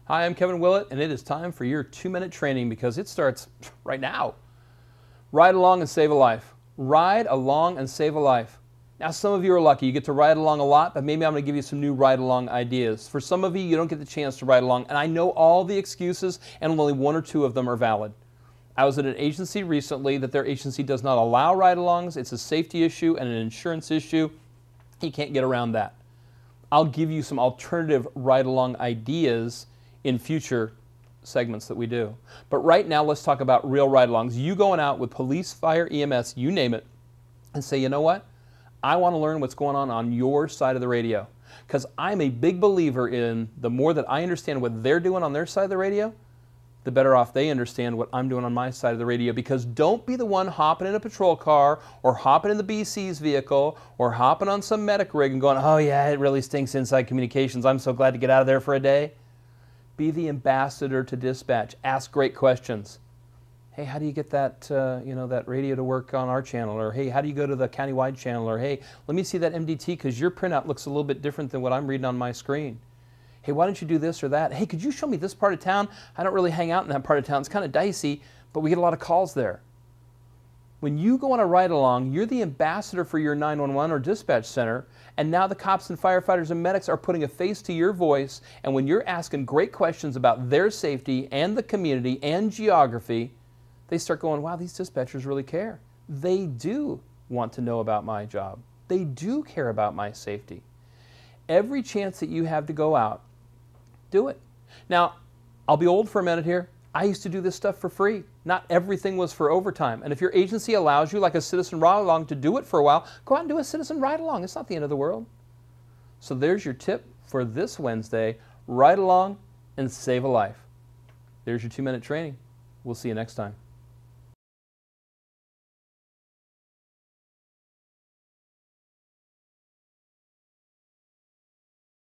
Hi, I'm Kevin Willett, and it is time for your 2-minute training because it starts right now. Ride along and save a life. Ride along and save a life. Now, some of you are lucky. You get to ride along a lot, but maybe I'm going to give you some new ride-along ideas. For some of you, you don't get the chance to ride along, and I know all the excuses, and only 1 or 2 of them are valid. I was at an agency recently that their agency does not allow ride-alongs. It's a safety issue and an insurance issue. You can't get around that. I'll give you some alternative ride-along ideas in future segments that we do. But right now, let's talk about real ride-alongs. You going out with police, fire, EMS, you name it, and say, you know what? I want to learn what's going on your side of the radio. Because I'm a big believer in the more that I understand what they're doing on their side of the radio, the better off they understand what I'm doing on my side of the radio. Because don't be the one hopping in a patrol car or hopping in the BC's vehicle or hopping on some medic rig and going, oh yeah, it really stinks inside communications. I'm so glad to get out of there for a day. Be the ambassador to dispatch. Ask great questions. Hey, how do you get that, that radio to work on our channel? Or hey, how do you go to the countywide channel? Or hey, let me see that MDT because your printout looks a little bit different than what I'm reading on my screen. Hey, why don't you do this or that? Hey, could you show me this part of town? I don't really hang out in that part of town. It's kind of dicey, but we get a lot of calls there. When you go on a ride-along, you're the ambassador for your 911 or dispatch center, and now the cops and firefighters and medics are putting a face to your voice, and when you're asking great questions about their safety and the community and geography, they start going, wow, these dispatchers really care. They do want to know about my job. They do care about my safety. Every chance that you have to go out, do it. Now, I'll be old for a minute here. I used to do this stuff for free. Not everything was for overtime. And if your agency allows you, like a citizen ride-along, to do it for a while, go out and do a citizen ride-along. It's not the end of the world. So there's your tip for this Wednesday. Ride along and save a life. There's your 2-minute training. We'll see you next time.